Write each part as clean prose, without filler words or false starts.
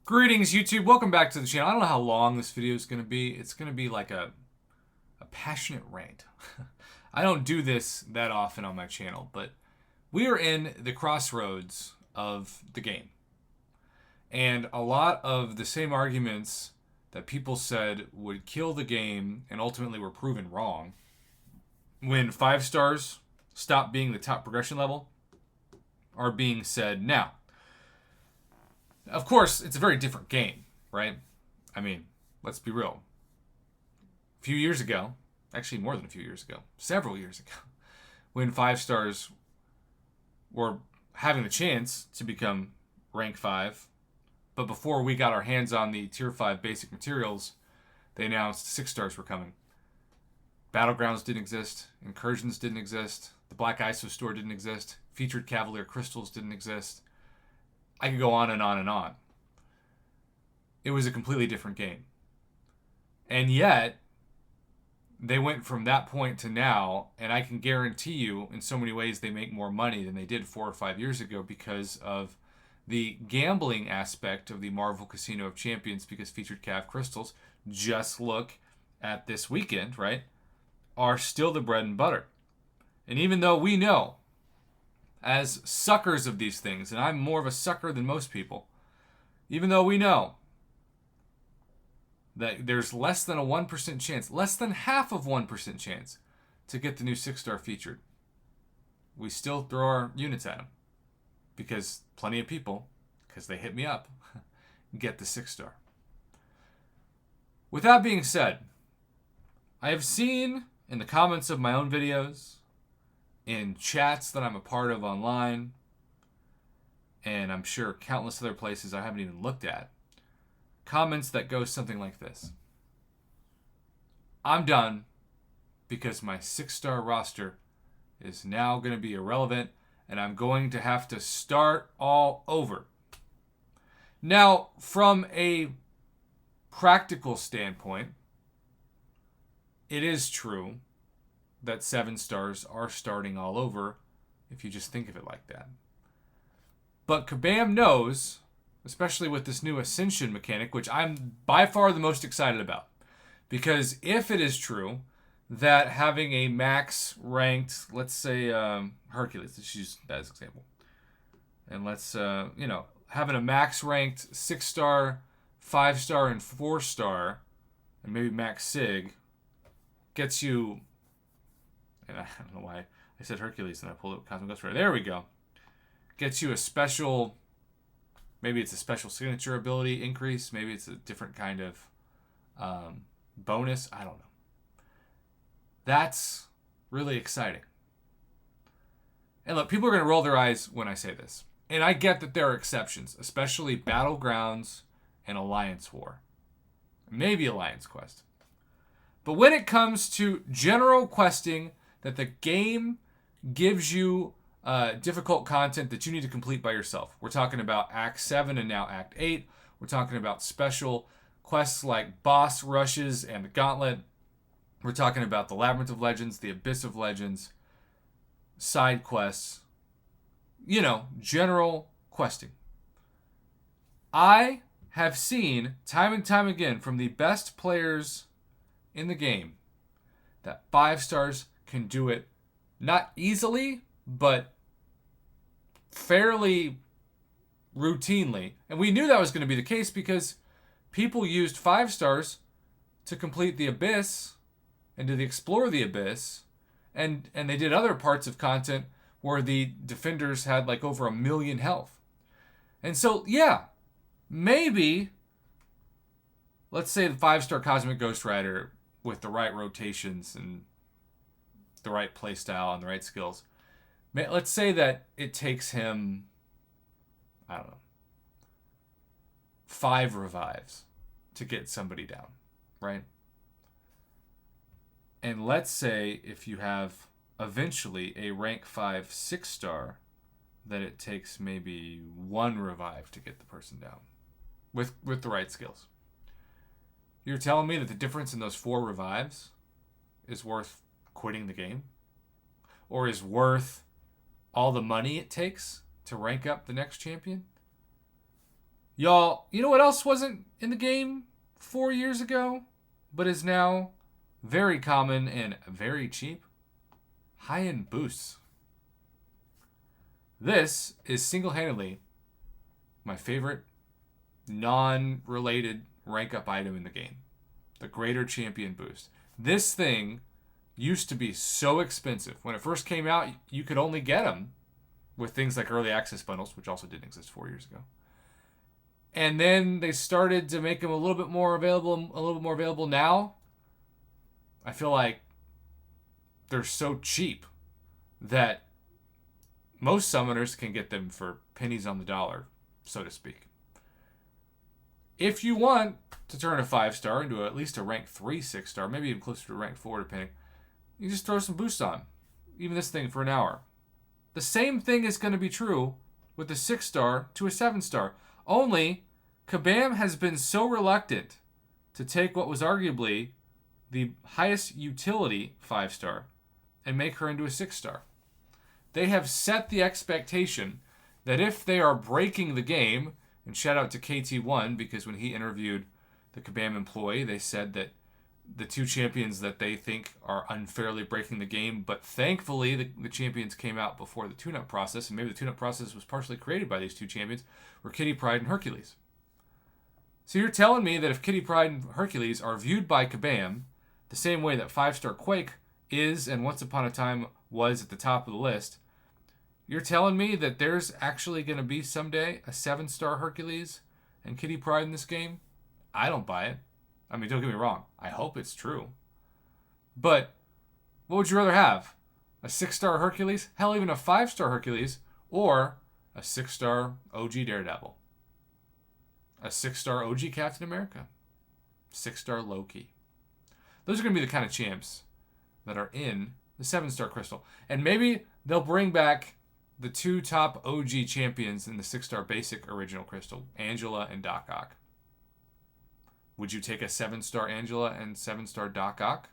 Greetings, YouTube. Welcome back to the channel. I don't know how long this video is going to be. It's going to be like a passionate rant. I don't do this that often on my channel, but we are in the crossroads of the game. And a lot of the same arguments that people said would kill the game and ultimately were proven wrong when 5 stars stopped being the top progression level are being said now. Of course, it's a very different game, right? I mean, let's be real. A few years ago, actually more than a few years ago, several years ago, when 5 stars were having the chance to become rank 5, but before we got our hands on the tier 5 basic materials, they announced 6 stars were coming. Battlegrounds didn't exist, Incursions didn't exist, the Black ISO store didn't exist, featured Cavalier Crystals didn't exist. I could go on and on and on. It was a completely different game. And yet, they went from that point to now, and I can guarantee you, in so many ways, they make more money than they did 4 or 5 years ago because of the gambling aspect of the Marvel Casino of Champions, because featured Cav Crystals, just look at this weekend, right, are still the bread and butter. And even though we know, as suckers of these things, and I'm more of a sucker than most people, even though we know that there's less than a 1% chance, less than half of 1% chance to get the new 6-star featured, we still throw our units at them because plenty of people, because they hit me up, get the 6-star. With that being said, I have seen in the comments of my own videos, in chats that I'm a part of online, and I'm sure countless other places I haven't even looked at, comments that go something like this: I'm done because my 6-star roster is now going to be irrelevant and I'm going to have to start all over. Now, from a practical standpoint, it is true that 7 stars are starting all over if you just think of it like that. But Kabam knows, especially with this new Ascension mechanic, which I'm by far the most excited about. Because if it is true that having a max ranked, let's say Hercules, let's use that as an example. And let's, having a max ranked 6-star, 5-star, and 4-star, and maybe max Sig, gets you, and I don't know why I said Hercules and I pulled up Cosmic Ghost Rider. There we go. Gets you a special, maybe it's a special signature ability increase. Maybe it's a different kind of bonus. I don't know. That's really exciting. And look, people are going to roll their eyes when I say this. And I get that there are exceptions, especially Battlegrounds and Alliance War. Maybe Alliance Quest. But when it comes to general questing that the game gives you difficult content that you need to complete by yourself. We're talking about Act 7 and now Act 8. We're talking about special quests like Boss Rushes and the Gauntlet. We're talking about the Labyrinth of Legends, the Abyss of Legends, side quests. General questing. I have seen time and time again from the best players in the game that 5 stars can do it not easily, but fairly routinely. And we knew that was going to be the case because people used 5 stars to complete the Abyss and to explore the Abyss, and they did other parts of content where the defenders had like over 1 million health. And so, yeah, maybe, let's say the 5-star Cosmic Ghost Rider with the right rotations and the right playstyle and the right skills. Let's say that it takes him, I don't know, 5 revives to get somebody down, right? And let's say if you have eventually a rank 5 6-star, that it takes maybe 1 revive to get the person down with the right skills. You're telling me that the difference in those 4 revives is worth quitting the game? Or is worth all the money it takes to rank up the next champion? Y'all, you know what else wasn't in the game 4 years ago, but is now very common and very cheap? High-end boosts. This is single-handedly my favorite non-related rank-up item in the game. The Greater Champion Boost. This thing used to be so expensive. When it first came out, you could only get them with things like early access bundles, which also didn't exist 4 years ago. And then they started to make them a little bit more available now. I feel like they're so cheap that most summoners can get them for pennies on the dollar, so to speak. If you want to turn a 5-star into at least a rank 3 6-star, maybe even closer to rank 4 depending, you just throw some boosts on. Even this thing for an hour. The same thing is going to be true with the 6-star to a 7-star. Only, Kabam has been so reluctant to take what was arguably the highest utility 5-star and make her into a 6-star. They have set the expectation that if they are breaking the game, and shout out to KT1, because when he interviewed the Kabam employee, they said that the two champions that they think are unfairly breaking the game, but thankfully the champions came out before the tune-up process, and maybe the tune-up process was partially created by these two champions, were Kitty Pryde and Hercules. So you're telling me that if Kitty Pryde and Hercules are viewed by Kabam the same way that 5-star Quake is and once upon a time was at the top of the list, you're telling me that there's actually going to be someday a 7-star Hercules and Kitty Pryde in this game? I don't buy it. I mean, don't get me wrong. I hope it's true. But what would you rather have? A 6-star Hercules? Hell, even a 5-star Hercules? Or a 6-star OG Daredevil? A 6-star OG Captain America? 6-star Loki? Those are going to be the kind of champs that are in the 7-star Crystal. And maybe they'll bring back the two top OG champions in the 6-star basic original Crystal, Angela and Doc Ock. Would you take a 7-star Angela and 7-star Doc Ock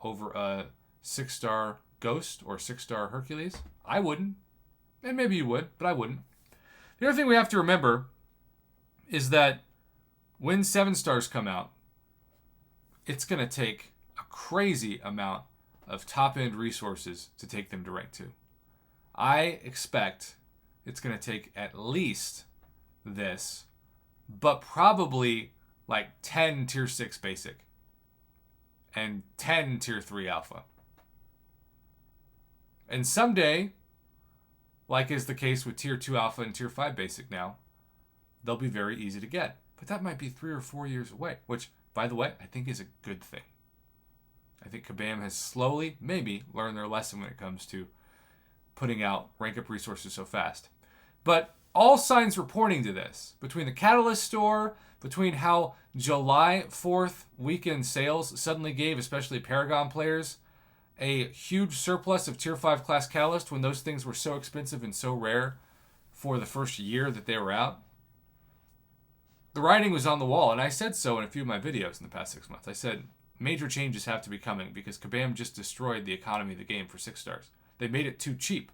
over a 6-star Ghost or 6-star Hercules? I wouldn't. And maybe you would, but I wouldn't. The other thing we have to remember is that when 7-stars come out, it's going to take a crazy amount of top-end resources to take them to rank 2. I expect it's going to take at least this, but probably like 10 tier 6 basic and 10 tier 3 alpha. And someday, like is the case with tier 2 alpha and tier 5 basic now, they'll be very easy to get. But that might be 3 or 4 years away, which, by the way, I think is a good thing. I think Kabam has slowly, maybe, learned their lesson when it comes to putting out rank up resources so fast. But all signs were pointing to this. Between the Catalyst store, between how July 4th weekend sales suddenly gave, especially Paragon players, a huge surplus of tier 5 class Catalyst when those things were so expensive and so rare for the first year that they were out. The writing was on the wall, and I said so in a few of my videos in the past 6 months. I said major changes have to be coming because Kabam just destroyed the economy of the game for 6-stars. They made it too cheap.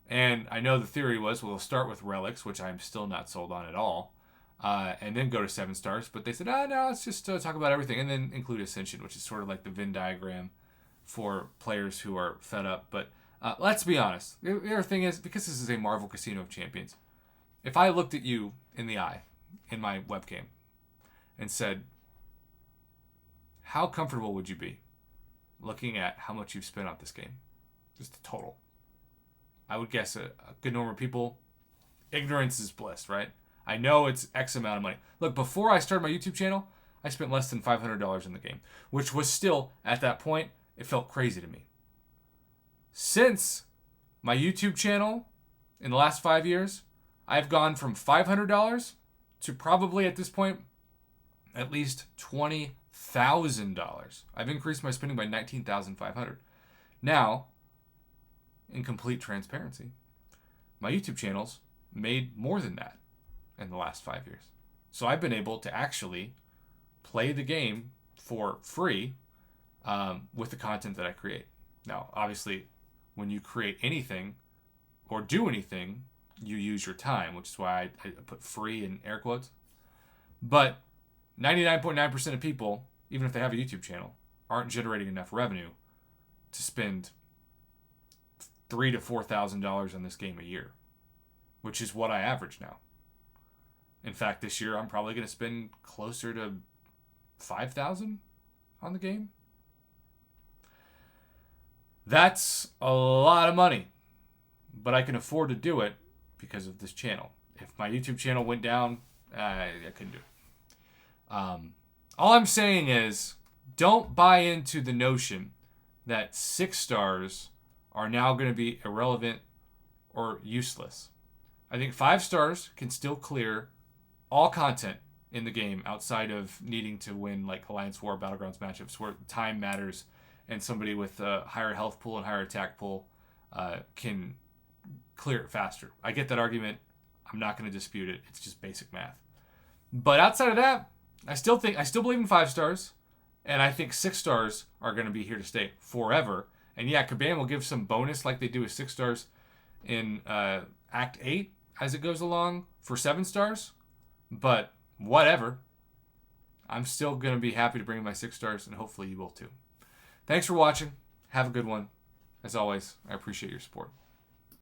And I know the theory was, well, they'll start with relics, which I'm still not sold on at all, and then go to 7-stars. But they said, no, let's just talk about everything, and then include Ascension, which is sort of like the Venn diagram for players who are fed up. But let's be honest. The other thing is, because this is a Marvel Casino of Champions, if I looked at you in the eye, in my webcam, and said, how comfortable would you be looking at how much you've spent on this game? Just the total. I would guess a good number of people, ignorance is bliss, right? I know it's X amount of money. Look, before I started my YouTube channel, I spent less than $500 in the game, which was still, at that point, it felt crazy to me. Since my YouTube channel, in the last 5 years, I've gone from $500 to probably, at this point, at least $20,000. I've increased my spending by $19,500. Now, in complete transparency, my YouTube channels made more than that in the last 5 years. So I've been able to actually play the game for free with the content that I create. Now, obviously, when you create anything or do anything, you use your time, which is why I put free in air quotes. But 99.9% of people, even if they have a YouTube channel, aren't generating enough revenue to spend $3,000 to $4,000 on this game a year, which is what I average now. In fact, this year I'm probably going to spend closer to $5,000 on the game. That's a lot of money, but I can afford to do it because of this channel. If my YouTube channel went down, I couldn't do it. All I'm saying is, don't buy into the notion that 6 stars are now going to be irrelevant or useless. I think 5 stars can still clear all content in the game outside of needing to win like Alliance War Battlegrounds matchups where time matters and somebody with a higher health pool and higher attack pool can clear it faster. I get that argument. I'm not going to dispute it. It's just basic math. But outside of that, I still believe in 5 stars, and I think 6 stars are going to be here to stay forever. And yeah, Kabam will give some bonus like they do with 6 stars in Act 8 as it goes along for 7 stars. But whatever. I'm still going to be happy to bring my 6 stars, and hopefully you will too. Thanks for watching. Have a good one. As always, I appreciate your support.